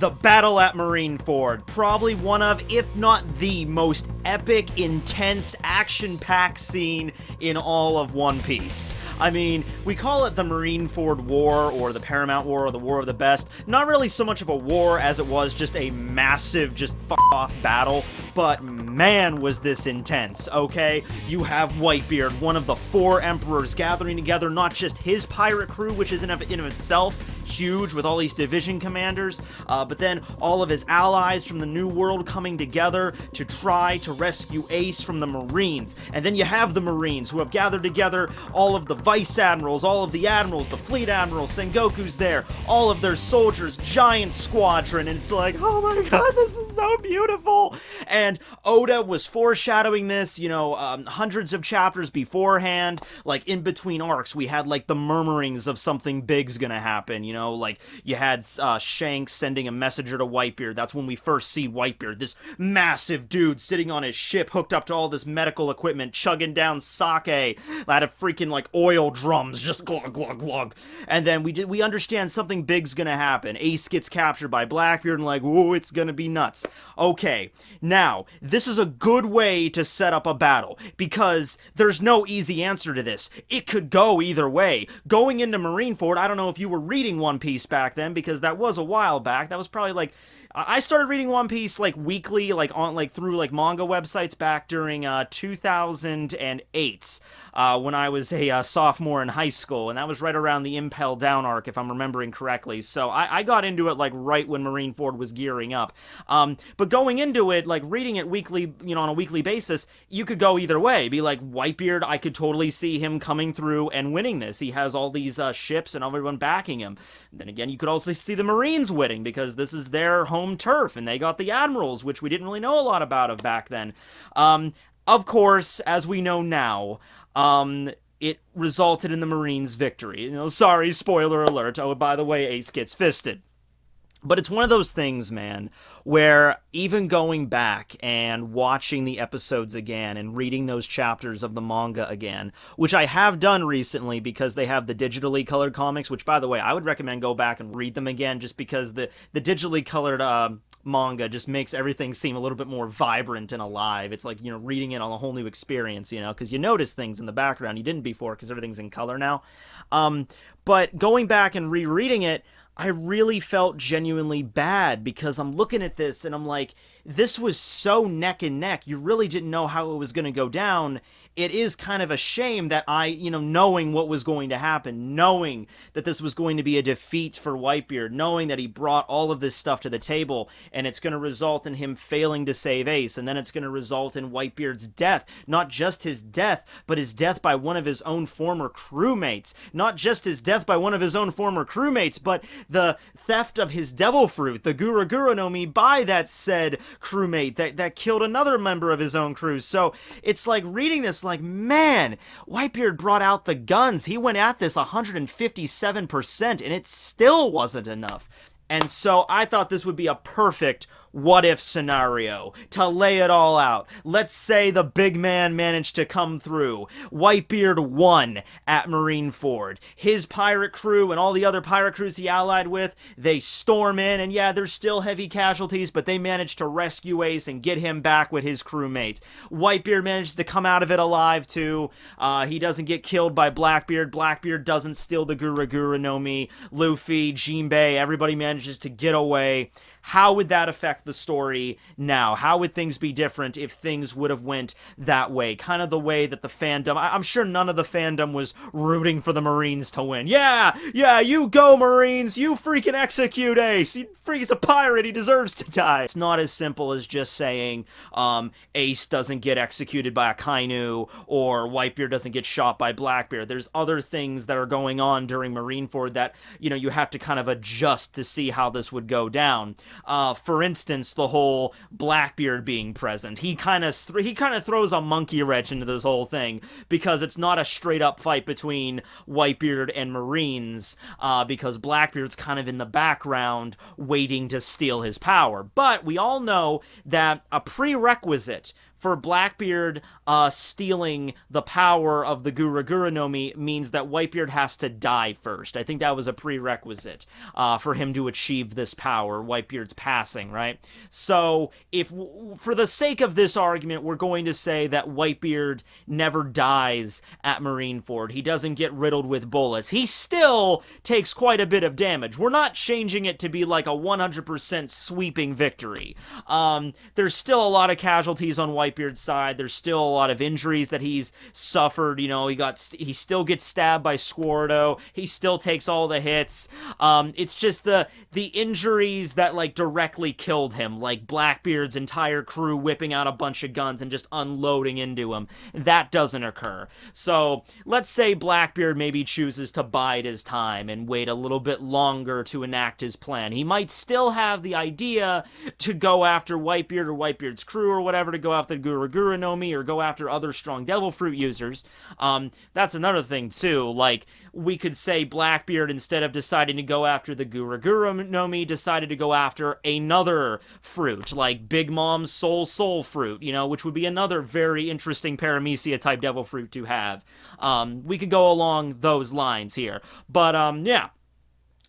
The battle at Marineford, probably one of, if not the most epic, intense, action-packed scene in all of One Piece. I mean, we call it the Marineford War, or the Paramount War, or the War of the Best. Not really so much of a war as it was just a massive, just f***off battle, but man was this intense, okay? You have Whitebeard, one of the 4 emperors, gathering together not just his pirate crew, which is in of itself huge with all these division commanders, but then all of his allies from the New World coming together to try to rescue Ace from the Marines. And then you have the Marines, who have gathered together all of the vice admirals, all of the admirals, the fleet admirals, Sengoku's there, all of their soldiers, giant squadron, and it's like, oh my god, this is so beautiful. And Oda was foreshadowing this, you know, hundreds of chapters beforehand. Like, in between arcs, we had, like, the murmurings of something big's gonna happen, you know, like, you had Shanks sending a messenger to Whitebeard. That's when we first see Whitebeard, this massive dude sitting on his ship, hooked up to all this medical equipment, chugging down sake out of freaking, like, oil drums, just glug, glug, glug. And then we understand something big's gonna happen. Ace gets captured by Blackbeard, and like, whoa, it's gonna be nuts. Okay, now, this is a good way to set up a battle, because there's no easy answer to this. It could go either way. Going into Marineford, I don't know if you were reading One Piece back then, because that was a while back. That was probably like, I started reading One Piece like weekly, like on like through like manga websites back during 2008, when I was a sophomore in high school, and that was right around the Impel Down arc, if I'm remembering correctly. So I got into it like right when Marineford was gearing up. But going into it, like reading it weekly, you know, on a weekly basis, you could go either way. Be like, Whitebeard, I could totally see him coming through and winning this. He has all these ships and everyone backing him. Then again, you could also see the Marines winning, because this is their home turf, and they got the admirals, which we didn't really know a lot about back then. Of course, as we know now, it resulted in the Marines' victory. You know, sorry, spoiler alert. Oh, by the way, Ace gets fisted. But it's one of those things, man, where even going back and watching the episodes again and reading those chapters of the manga again, which I have done recently because they have the digitally colored comics, which, by the way, I would recommend go back and read them again, just because the digitally colored manga just makes everything seem a little bit more vibrant and alive. It's like, you know, reading it on a whole new experience, you know, because you notice things in the background you didn't before because everything's in color now. But going back and rereading it, I really felt genuinely bad, because I'm looking at this and I'm like, this was so neck and neck. You really didn't know how it was going to go down. It is kind of a shame that knowing what was going to happen, knowing that this was going to be a defeat for Whitebeard, knowing that he brought all of this stuff to the table, and it's going to result in him failing to save Ace, and then it's going to result in Whitebeard's death. Not just his death, but his death by one of his own former crewmates. Not just his death by one of his own former crewmates, but the theft of his devil fruit, the Gura Gura no Mi, by that said crewmate that killed another member of his own crew. So it's like reading this, like, man, Whitebeard brought out the guns. He went at this 157%, and it still wasn't enough. And so I thought this would be a perfect what-if scenario to lay it all out. Let's say the big man managed to come through. Whitebeard won at Marineford. His pirate crew and all the other pirate crews he allied with, they storm in, and yeah, there's still heavy casualties, but they managed to rescue Ace and get him back with his crewmates. Whitebeard manages to come out of it alive too. He doesn't get killed by Blackbeard. Blackbeard doesn't steal the Gura Gura no Mi. Luffy, Jinbei, everybody manages to get away. How would that affect the story now? How would things be different if things would have went that way? Kind of the way that the fandom, I'm sure none of the fandom was rooting for the Marines to win. Yeah, you go Marines, you freaking execute Ace. He's a pirate, he deserves to die. It's not as simple as just saying Ace doesn't get executed by a Kainu, or Whitebeard doesn't get shot by Blackbeard. There's other things that are going on during Marineford that, you know, you have to kind of adjust to see how this would go down. For instance, the whole Blackbeard being present. He kind of throws a monkey wrench into this whole thing, because it's not a straight up fight between Whitebeard and Marines, because Blackbeard's kind of in the background waiting to steal his power. But we all know that a prerequisite for Blackbeard stealing the power of the Gura Gura no Mi means that Whitebeard has to die first. I think that was a prerequisite for him to achieve this power, Whitebeard's passing, right? So, if for the sake of this argument, we're going to say that Whitebeard never dies at Marineford. He doesn't get riddled with bullets. He still takes quite a bit of damage. We're not changing it to be like a 100% sweeping victory. There's still a lot of casualties on Whitebeard's side. There's still a lot of injuries that he's suffered. You know, he still gets stabbed by Squirto. He still takes all the hits. It's just the injuries that like directly killed him, like Blackbeard's entire crew whipping out a bunch of guns and just unloading into him. That doesn't occur. So let's say Blackbeard maybe chooses to bide his time and wait a little bit longer to enact his plan. He might still have the idea to go after Whitebeard or Whitebeard's crew or whatever, to go after Gura Gura no Mi or go after other strong devil fruit users. That's another thing too. Like, we could say Blackbeard, instead of deciding to go after the Gura Gura no Mi, decided to go after another fruit, like Big Mom's Soul fruit, you know, which would be another very interesting Paramecia type devil fruit to have. We could go along those lines here. But, yeah.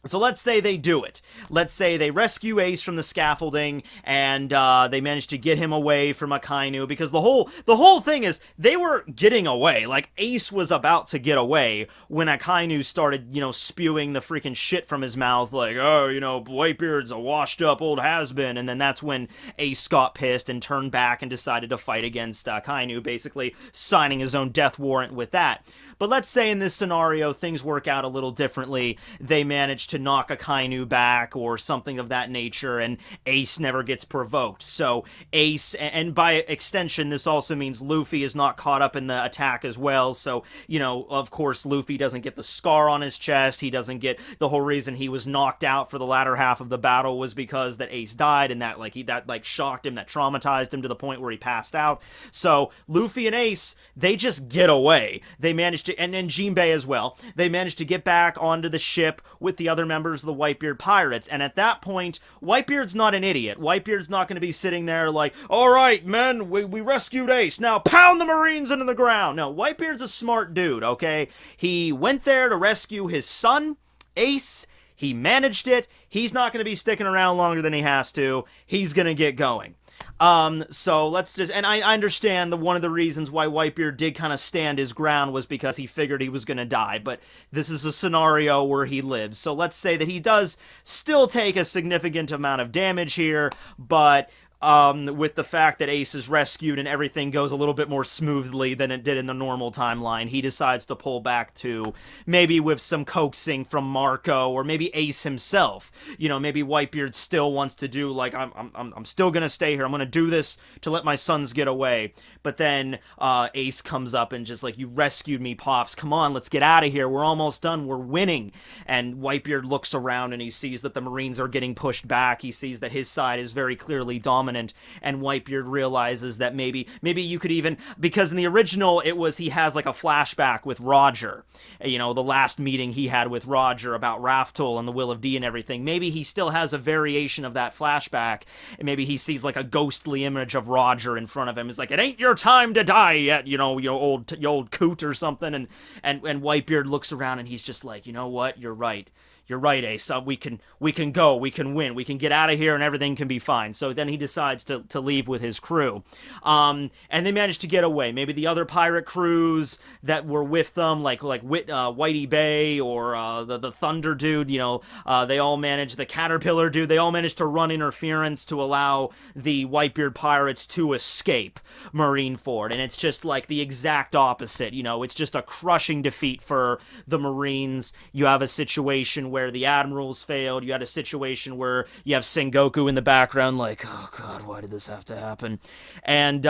So let's say they do it. Let's say they rescue Ace from the scaffolding, and they manage to get him away from Akainu, because the whole thing is they were getting away. Like, Ace was about to get away when Akainu started, you know, spewing the freaking shit from his mouth, like, oh, you know, Whitebeard's a washed-up old has-been, and then that's when Ace got pissed and turned back and decided to fight against Akainu, basically signing his own death warrant with that. But let's say in this scenario, things work out a little differently. They manage to knock Akainu back or something of that nature, and Ace never gets provoked. So Ace, and by extension, this also means Luffy is not caught up in the attack as well. So, you know, of course, Luffy doesn't get the scar on his chest. He doesn't get the whole reason he was knocked out for the latter half of the battle was because that Ace died, and that shocked him, that traumatized him to the point where he passed out. So Luffy and Ace, they just get away. They manage to, and Jinbei as well, they managed to get back onto the ship with the other members of the Whitebeard pirates, and at that point, Whitebeard's not an idiot. Whitebeard's not going to be sitting there like, alright, men, we rescued Ace, now pound the Marines into the ground. No, Whitebeard's a smart dude, okay? He went there to rescue his son, Ace. He managed it. He's not going to be sticking around longer than he has to. He's going to get going. So let's just, and I understand that one of the reasons why Whitebeard did kind of stand his ground was because he figured he was going to die, but this is a scenario where he lives. So let's say that he does still take a significant amount of damage here, but with the fact that Ace is rescued and everything goes a little bit more smoothly than it did in the normal timeline, he decides to pull back to maybe with some coaxing from Marco or maybe Ace himself. You know, maybe Whitebeard still wants to do like, I'm still gonna stay here. I'm gonna do this to let my sons get away. But then Ace comes up and just like, you rescued me, Pops. Come on, let's get out of here. We're almost done. We're winning. And Whitebeard looks around and he sees that the Marines are getting pushed back. He sees that his side is very clearly dominant. And Whitebeard realizes that maybe you could even, because in the original it was he has like a flashback with Roger, you know, the last meeting he had with Roger about Raftul and the Will of D and everything. Maybe he still has a variation of that flashback, and maybe he sees like a ghostly image of Roger in front of him. It's like, it ain't your time to die yet, you know, you old coot or something. And Whitebeard looks around and he's just like, you know what, you're right. You're right, Ace. We can go. We can win. We can get out of here, and everything can be fine. So then he decides to leave with his crew, and they manage to get away. Maybe the other pirate crews that were with them, like Whitey Bay or the Thunder dude, you know, they all managed. The Caterpillar dude, they all managed to run interference to allow the Whitebeard pirates to escape Marineford, and it's just like the exact opposite. You know, it's just a crushing defeat for the Marines. You have a situation where the admirals failed. You had a situation where you have Sengoku in the background like, oh god, why did this have to happen? And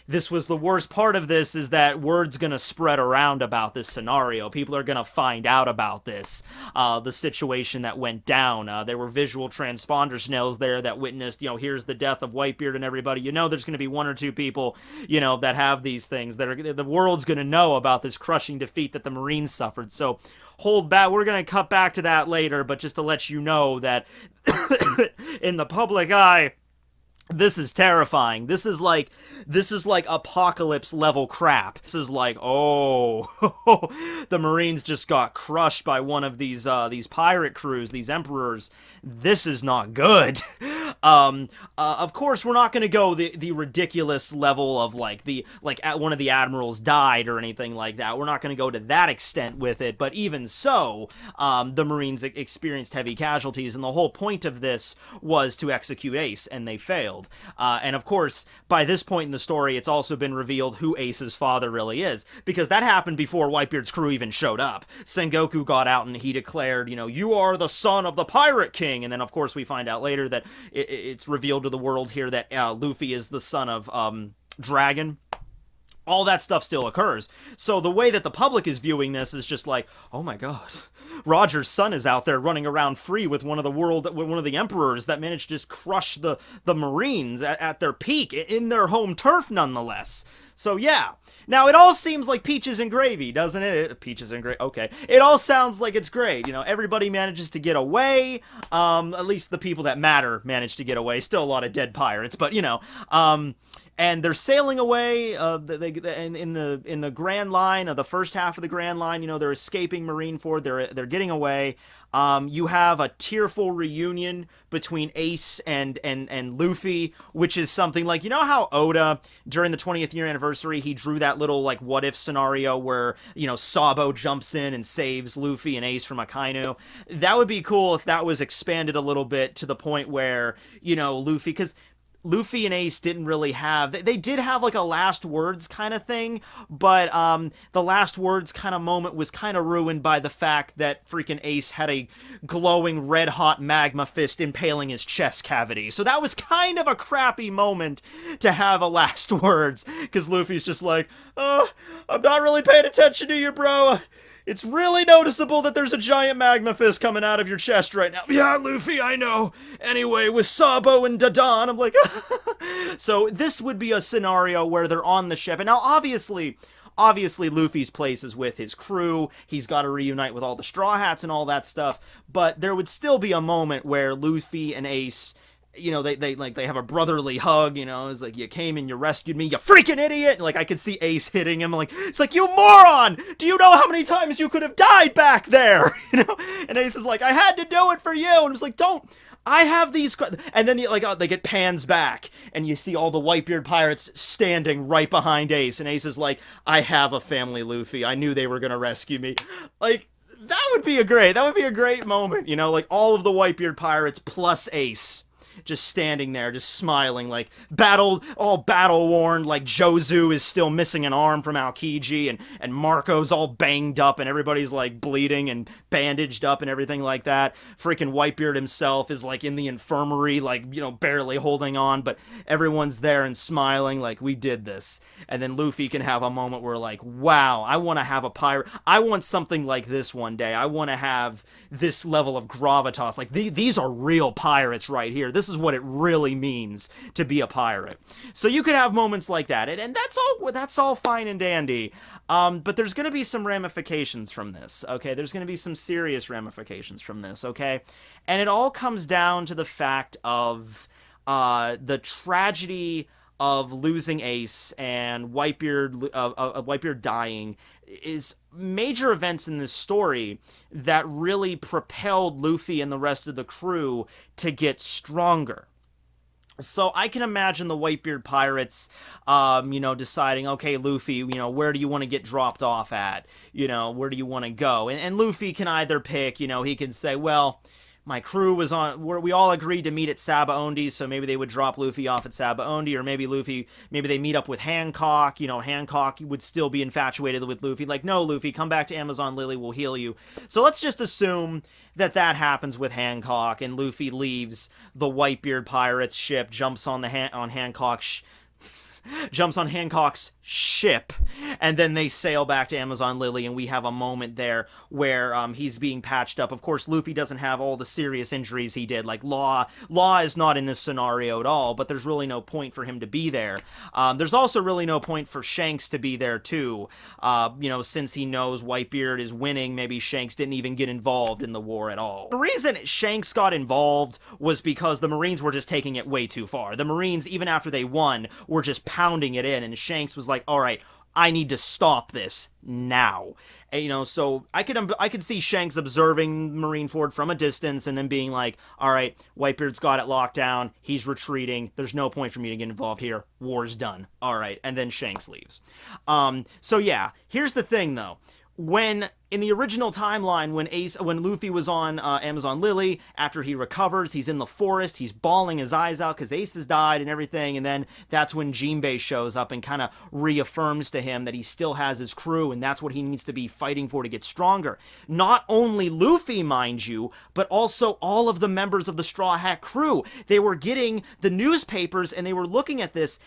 this was the worst part of this, is that word's gonna spread around about this scenario. People are gonna find out about this, the situation that went down. There were visual transponder snails there that witnessed, you know, here's the death of Whitebeard and everybody. You know, there's gonna be one or two people, you know, that have these things that are, the world's gonna know about this crushing defeat that the Marines suffered. So hold back. We're going to cut back to that later, but just to let you know that in the public eye, This is terrifying. This is like apocalypse level crap. This is like, oh, the Marines just got crushed by one of these pirate crews, these emperors. This is not good. Of course, we're not going to go the ridiculous level of one of the admirals died or anything like that. We're not going to go to that extent with it. But even so, the Marines experienced heavy casualties, and the whole point of this was to execute Ace, and they failed. And of course, by this point in the story, it's also been revealed who Ace's father really is, because that happened before Whitebeard's crew even showed up. Sengoku got out and he declared, you are the son of the Pirate King. And then, of course, we find out later that it's revealed to the world here that Luffy is the son of Dragon. All that stuff still occurs. So the way that the public is viewing this is just like, oh my god, Roger's son is out there running around free with one of the emperors that managed to just crush the Marines at their peak, in their home turf nonetheless. So yeah. Now it all seems like peaches and gravy, doesn't it? Peaches and gravy. Okay. It all sounds like it's great. Everybody manages to get away. At least the people that matter manage to get away. Still a lot of dead pirates, but and they're sailing away. In the Grand Line, the first half of the Grand Line, they're escaping Marineford. They're getting away. You have a tearful reunion between Ace and Luffy, which is something like, how Oda, during the 20th year anniversary, he drew that little, what if scenario where, Sabo jumps in and saves Luffy and Ace from Akainu. That would be cool if that was expanded a little bit to the point where, Luffy, because Luffy and Ace didn't really have... They did have, a last words kind of thing, but the last words kind of moment was kind of ruined by the fact that freaking Ace had a glowing red-hot magma fist impaling his chest cavity. So that was kind of a crappy moment to have a last words, because Luffy's just like, I'm not really paying attention to you, bro. It's really noticeable that there's a giant magma fist coming out of your chest right now. Yeah, Luffy, I know. Anyway, with Sabo and Dadan, I'm like... So this would be a scenario where they're on the ship. And now, obviously, Luffy's place is with his crew. He's got to reunite with all the Straw Hats and all that stuff. But there would still be a moment where Luffy and Ace... they have a brotherly hug, it's like, you came and you rescued me, you freaking idiot! I could see Ace hitting him, it's like, you moron! Do you know how many times you could have died back there? And Ace is like, I had to do it for you! And it's like, don't! I have these... And then, they get pans back, and you see all the Whitebeard pirates standing right behind Ace, and Ace is like, I have a family, Luffy. I knew they were gonna rescue me. That would be a great moment, all of the Whitebeard pirates plus Ace. Just standing there, just smiling, all battle-worn, Jozu is still missing an arm from Aokiji, and Marco's all banged up, and everybody's, bleeding and bandaged up and everything like that. Freaking Whitebeard himself is, in the infirmary, barely holding on, but everyone's there and smiling, we did this. And then Luffy can have a moment where, wow, I want to have a pirate. I want something like this one day. I want to have this level of gravitas. These are real pirates right here. This is what it really means to be a pirate. So you could have moments like that, and that's all fine and dandy. But there's going to be some ramifications from this, okay? There's going to be some serious ramifications from this, okay? And it all comes down to the fact of the tragedy of losing Ace and Whitebeard dying is major events in this story that really propelled Luffy and the rest of the crew to get stronger. So I can imagine the Whitebeard pirates, deciding, okay, Luffy, where do you want to get dropped off at? Where do you want to go? And Luffy can either pick, he can say, well, my crew was we all agreed to meet at Sabaody, so maybe they would drop Luffy off at Sabaody, or maybe they meet up with Hancock. Hancock would still be infatuated with Luffy. No, Luffy, come back to Amazon Lily, we'll heal you. So let's just assume that happens with Hancock, and Luffy leaves the Whitebeard pirates ship, jumps on Hancock's ship, and then they sail back to Amazon Lily, and we have a moment there where he's being patched up. Of course, Luffy doesn't have all the serious injuries he did. Like, Law is not in this scenario at all, but there's really no point for him to be there. There's also really no point for Shanks to be there too. Since he knows Whitebeard is winning, maybe Shanks didn't even get involved in the war at all. The reason Shanks got involved was because the Marines were just taking it way too far. The Marines, even after they won, were just pounding it in, and Shanks was like, all right, I need to stop this now. And, so I could see Shanks observing Marineford from a distance and then being like, all right, Whitebeard's got it locked down. He's retreating. There's no point for me to get involved here. War's done. All right. And then Shanks leaves. So yeah, here's the thing though. When in the original timeline, when Luffy was on Amazon Lily, after he recovers, he's in the forest, he's bawling his eyes out because Ace has died and everything, and then that's when Jinbei shows up and kind of reaffirms to him that he still has his crew, and that's what he needs to be fighting for to get stronger. Not only Luffy, mind you, but also all of the members of the Straw Hat crew. They were getting the newspapers, and they were looking at this.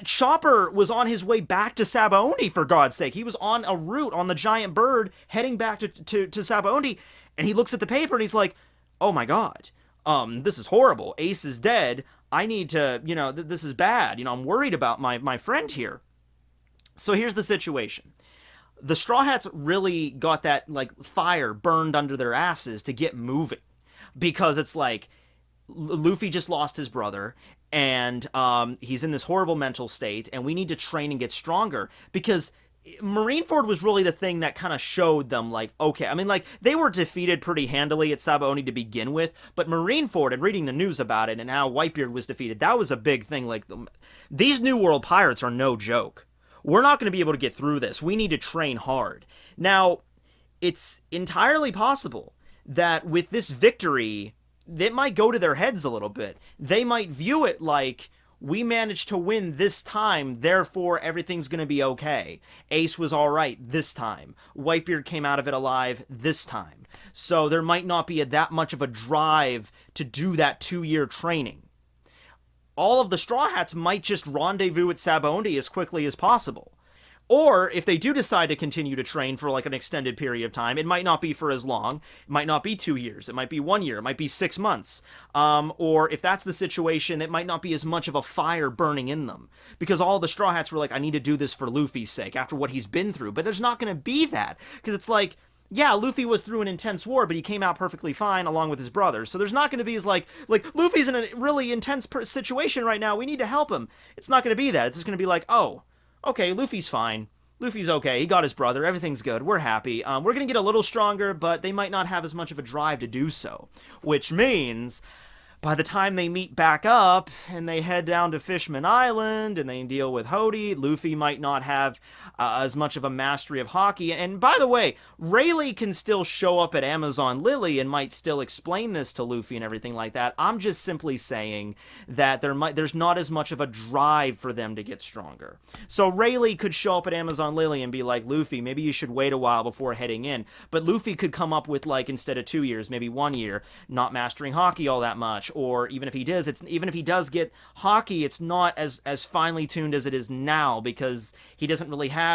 Chopper was on his way back to Sabaody, for God's sake. He was on a route on the Giant Bird, heading back to Sabaody, and he looks at the paper and he's like, oh my god, this is horrible. Ace is dead. I need to, this is bad. I'm worried about my friend here. So here's the situation. The Straw Hats really got that, fire burned under their asses to get moving, because it's like, Luffy just lost his brother, and he's in this horrible mental state, and we need to train and get stronger, because Marineford was really the thing that kind of showed them, okay, they were defeated pretty handily at Sabaody to begin with, but Marineford, and reading the news about it and how Whitebeard was defeated, that was a big thing. These New World pirates are no joke. We're not going to be able to get through this. We need to train hard. Now, it's entirely possible that with this victory, it might go to their heads a little bit. They might view it like, we managed to win this time, therefore everything's going to be okay. Ace was alright this time. Whitebeard came out of it alive this time. So there might not be that much of a drive to do that 2-year training. All of the Straw Hats might just rendezvous at Sabaody as quickly as possible. Or, if they do decide to continue to train for an extended period of time, it might not be for as long. It might not be 2 years. It might be 1 year. It might be 6 months. Or, if that's the situation, it might not be as much of a fire burning in them. Because all the Straw Hats were like, I need to do this for Luffy's sake, after what he's been through. But there's not going to be that. Because it's like, yeah, Luffy was through an intense war, but he came out perfectly fine along with his brothers. So there's not going to be as Luffy's in a really intense situation right now. We need to help him. It's not going to be that. It's just going to be like, oh, okay, Luffy's fine. Luffy's okay. He got his brother. Everything's good. We're happy. We're going to get a little stronger, but they might not have as much of a drive to do so. Which means, by the time they meet back up and they head down to Fishman Island and they deal with Hody, Luffy might not have as much of a mastery of hockey. And by the way, Rayleigh can still show up at Amazon Lily and might still explain this to Luffy and everything like that. I'm just simply saying that there's not as much of a drive for them to get stronger. So Rayleigh could show up at Amazon Lily and be like, Luffy, maybe you should wait a while before heading in. But Luffy could come up with, instead of 2 years, maybe 1 year, not mastering hockey all that much. Or even if he does get hockey, it's not as finely tuned as it is now, because he doesn't really have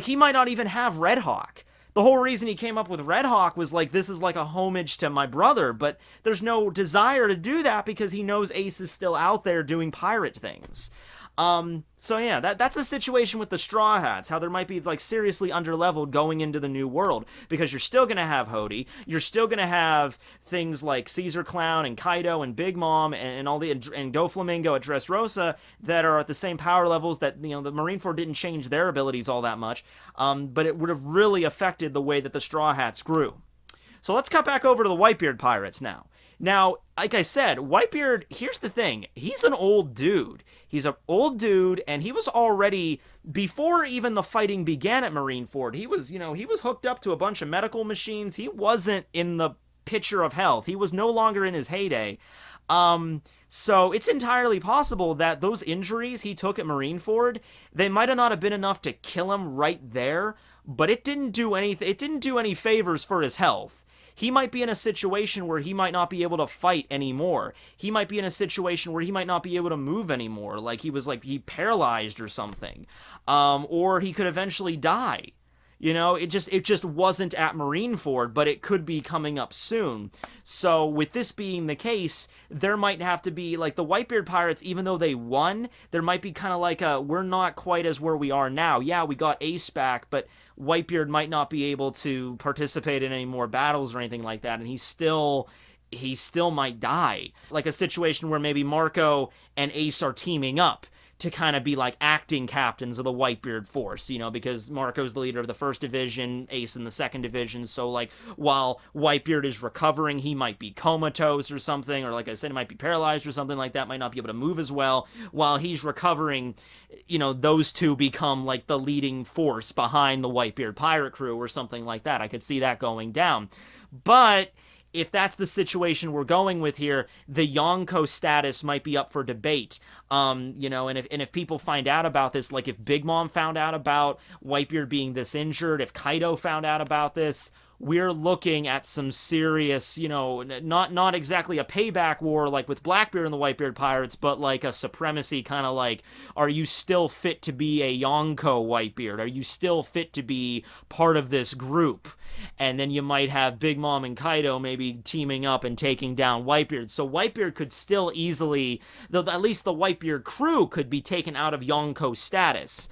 he might not even have Red Hawk. The whole reason he came up with Red Hawk was this is a homage to my brother, but there's no desire to do that because he knows Ace is still out there doing pirate things. So yeah, that's the situation with the Straw Hats, how there might be seriously underleveled going into the new world, because you're still gonna have Hody, you're still gonna have things like Caesar Clown and Kaido and Big Mom and all the and Doflamingo at Dressrosa that are at the same power levels that the Marineford didn't change their abilities all that much, but it would have really affected the way that the Straw Hats grew. So let's cut back over to the Whitebeard pirates now. Now, like I said, Whitebeard, here's the thing. He's an old dude. He's an old dude, and he was already, before even the fighting began at Marineford, he was hooked up to a bunch of medical machines. He wasn't in the picture of health. He was no longer in his heyday. So it's entirely possible that those injuries he took at Marineford, they might have not have been enough to kill him right there, but it didn't do anything. It didn't do any favors for his health. he might be in a situation where he might not be able to fight anymore. He might be in a situation where he might not be able to move anymore, like he paralyzed or something, or he could eventually die. It just wasn't at Marineford, but it could be coming up soon. So with this being the case, there might have to be, like, the Whitebeard pirates, even though they won, there might be kind of like we're not quite as where we are now. Yeah, we got Ace back, but Whitebeard might not be able to participate in any more battles or anything like that, and he still might die. Like a situation where maybe Marco and Ace are teaming up to kind of be like acting captains of the Whitebeard force, because Marco's the leader of the first division, Ace in the second division. So, like, while Whitebeard is recovering, he might be comatose or something, or like I said, he might be paralyzed or something like that, might not be able to move as well. While he's recovering, those two become like the leading force behind the Whitebeard pirate crew or something like that. I could see that going down. But if that's the situation we're going with here, the Yonko status might be up for debate. And if people find out about this, like if Big Mom found out about Whitebeard being this injured, if Kaido found out about this, we're looking at some serious, not exactly a payback war like with Blackbeard and the Whitebeard pirates, but like a supremacy kind of like, are you still fit to be a Yonko Whitebeard? Are you still fit to be part of this group? And then you might have Big Mom and Kaido maybe teaming up and taking down Whitebeard. So Whitebeard could still easily, at least the Whitebeard crew could be taken out of Yonko status.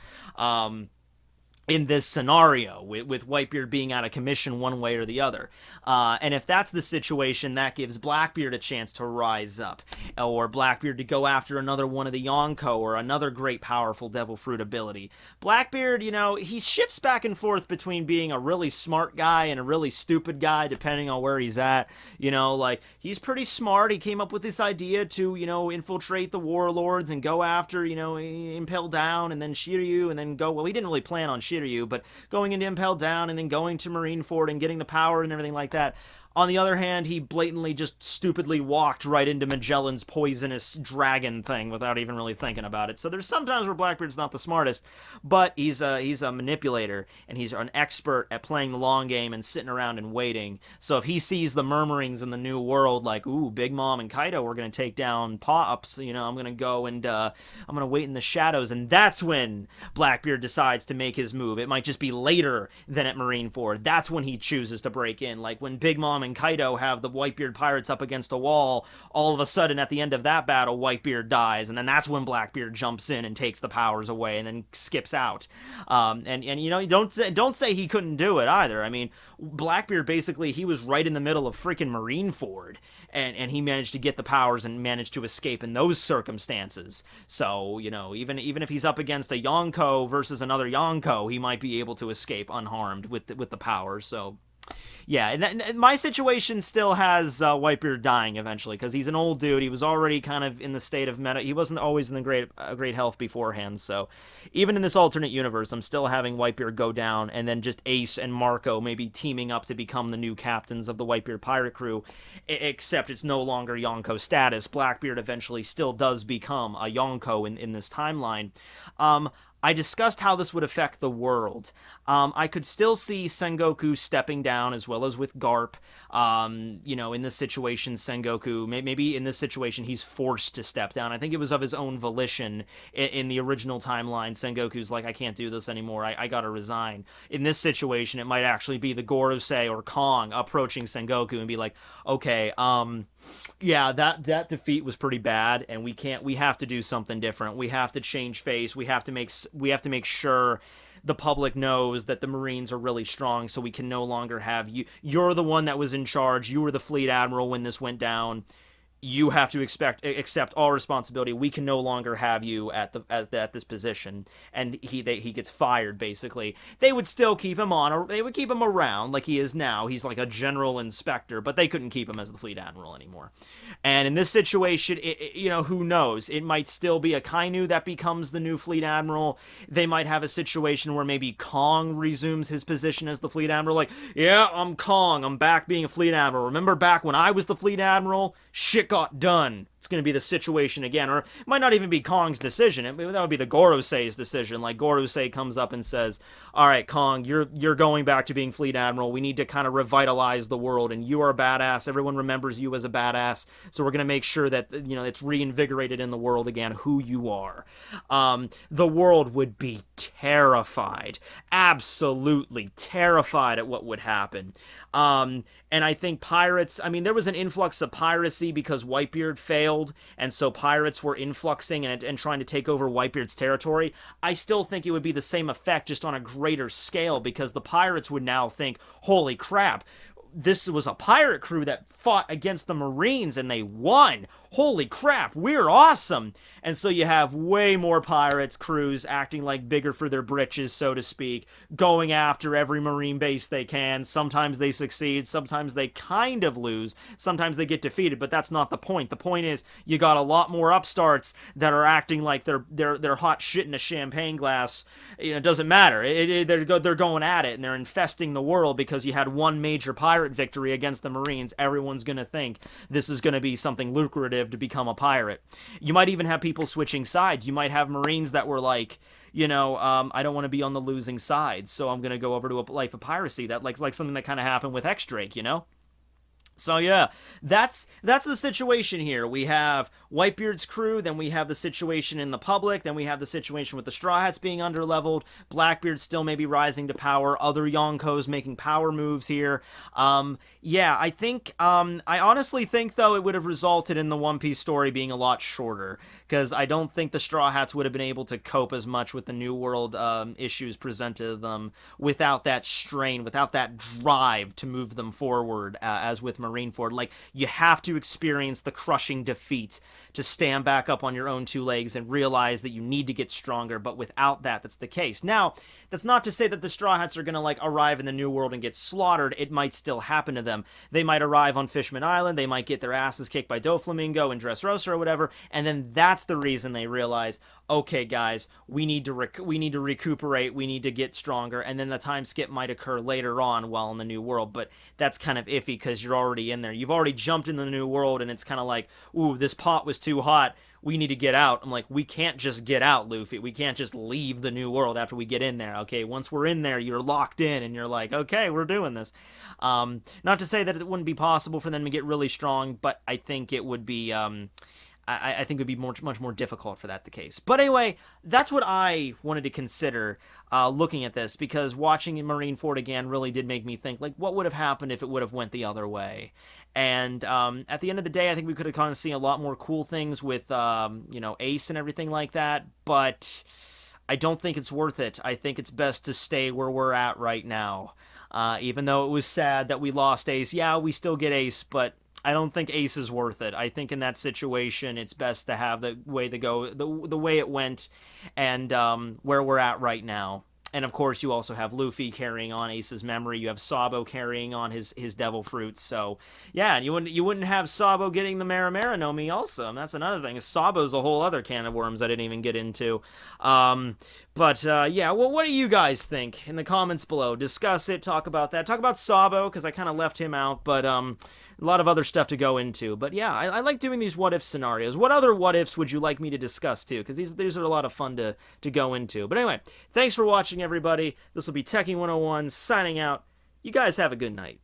In this scenario, with Whitebeard being out of commission one way or the other. And if that's the situation, that gives Blackbeard a chance to rise up, or Blackbeard to go after another one of the Yonko, or another great powerful Devil Fruit ability. Blackbeard, he shifts back and forth between being a really smart guy and a really stupid guy, depending on where he's at. Like, he's pretty smart. He came up with this idea to, infiltrate the warlords and go after, Impel Down, and then Shiryu, and then go, well, he didn't really plan on Shiryu, but going into Impel Down and then going to Marineford and getting the power and everything like that. On the other hand, he blatantly just stupidly walked right into Magellan's poisonous dragon thing without even really thinking about it. So there's sometimes where Blackbeard's not the smartest, but he's a manipulator, and he's an expert at playing the long game and sitting around and waiting. So if he sees the murmurings in the new world, like, ooh, Big Mom and Kaido are going to take down Pops, I'm going to go and I'm going to wait in the shadows, and that's when Blackbeard decides to make his move. It might just be later than at Marineford. That's when he chooses to break in. Like when Big Mom and Kaido have the Whitebeard pirates up against a wall, all of a sudden at the end of that battle, Whitebeard dies, and then that's when Blackbeard jumps in and takes the powers away and then skips out. Don't say he couldn't do it either. I mean, Blackbeard basically, he was right in the middle of freaking Marineford, and he managed to get the powers and managed to escape in those circumstances. So, even if he's up against a Yonko versus another Yonko, he might be able to escape unharmed with the powers. So yeah, and my situation still has Whitebeard dying eventually, because he's an old dude. He was already kind of in the state of meta. He wasn't always in the great health beforehand. So even in this alternate universe, I'm still having Whitebeard go down, and then just Ace and Marco maybe teaming up to become the new captains of the Whitebeard pirate crew. Except it's no longer Yonko status. Blackbeard eventually still does become a Yonko in this timeline. I discussed how this would affect the world. I could still see Sengoku stepping down, as well as with Garp. In this situation, Sengoku, maybe in this situation, he's forced to step down. I think it was of his own volition. In the original timeline, Sengoku's like, I can't do this anymore, I gotta resign. In this situation, it might actually be the Gorosei or Kong approaching Sengoku and be like, okay, yeah, that defeat was pretty bad, and we have to do something different. We have to change face. We have to make sure the public knows that the Marines are really strong, so we can no longer have you. You're the one that was in charge. You were the fleet admiral when this went down. You have to accept all responsibility. We can no longer have you at this position, and he gets fired. Basically, they would still keep him on. They would keep him around like he is now. He's like a general inspector, but they couldn't keep him as the fleet admiral anymore. And in this situation, who knows? It might still be a Kainu that becomes the new fleet admiral. They might have a situation where maybe Kong resumes his position as the fleet admiral. Like, yeah, I'm Kong. I'm back being a fleet admiral. Remember back when I was the fleet admiral? Shit got done. it's going to be the situation again, or it might not even be Kong's decision. That would be the Gorosei's decision. Like Gorosei comes up and says, "All right, Kong, you're going back to being Fleet Admiral. We need to kind of revitalize the world, and you are a badass. Everyone remembers you as a badass, so we're going to make sure that it's reinvigorated in the world again who you are." The world would be terrified, absolutely terrified at what would happen. And I think pirates, I mean, there was an influx of piracy because Whitebeard failed, and so pirates were influxing and trying to take over Whitebeard's territory. I still think it would be the same effect, just on a greater scale, because the pirates would now think, holy crap, this was a pirate crew that fought against the Marines and they won. Holy crap, we're awesome. And so you have way more pirates crews acting like bigger for their britches, so to speak, going after every Marine base they can. Sometimes they succeed, sometimes they kind of lose, sometimes they get defeated, but that's not the point. The point is you got a lot more upstarts that are acting like they're hot shit in a champagne glass. It doesn't matter. They're going at it and they're infesting the world because you had one major pirate victory against the Marines. Everyone's going to think this is going to be something lucrative to become a pirate. You might even have people switching sides. You might have Marines that were like, I don't want to be on the losing side, so I'm going to go over to a life of piracy. That like something that kind of happened with X-Drake, So yeah, that's the situation here. We have Whitebeard's crew, then we have the situation in the public, then we have the situation with the Straw Hats being underleveled, Blackbeard still maybe rising to power, other Yonkos making power moves here. Yeah, I think, I honestly think, though, it would have resulted in the One Piece story being a lot shorter, because I don't think the Straw Hats would have been able to cope as much with the New World issues presented to them without that strain, without that drive to move them forward, as with Marineford. Like, you have to experience the crushing defeat to stand back up on your own two legs and realize that you need to get stronger, but without that, that's the case. Now, that's not to say that the Straw Hats are going to, arrive in the New World and get slaughtered. It might still happen to them. They might arrive on Fishman Island, they might get their asses kicked by Doflamingo and Dressrosa or whatever, and then that's the reason they realize, okay, guys, we need to recuperate, we need to get stronger, and then the time skip might occur later on while in the New World, but that's kind of iffy because you're already in there. You've already jumped in the New World, and it's kind of like, ooh, this pot was too hot, we need to get out. I'm like, we can't just get out, Luffy. We can't just leave the New World after we get in there, okay? Once we're in there, you're locked in, and you're like, okay, we're doing this. Not to say that it wouldn't be possible for them to get really strong, but I think it would be, I think it would be much more difficult for that the case. But anyway, that's what I wanted to consider looking at this, because watching Marineford again really did make me think, what would have happened if it would have went the other way? And at the end of the day, I think we could have kind of seen a lot more cool things with, Ace and everything like that, but I don't think it's worth it. I think it's best to stay where we're at right now. Even though it was sad that we lost Ace, yeah, we still get Ace, but I don't think Ace is worth it. I think in that situation, it's best to have the way the way it went, and where we're at right now. And of course, you also have Luffy carrying on Ace's memory. You have Sabo carrying on his devil fruits. So yeah, and you wouldn't have Sabo getting the Maramara no Mi also. And that's another thing. Sabo's a whole other can of worms I didn't even get into. Yeah, well, what do you guys think? In the comments below, discuss it. Talk about that. Talk about Sabo, because I kind of left him out. But a lot of other stuff to go into. But yeah, I like doing these what if scenarios. What other what ifs would you like me to discuss too? Because these are a lot of fun to go into. But anyway, thanks for watching, everybody. This will be Tekking101 signing out. You guys have a good night.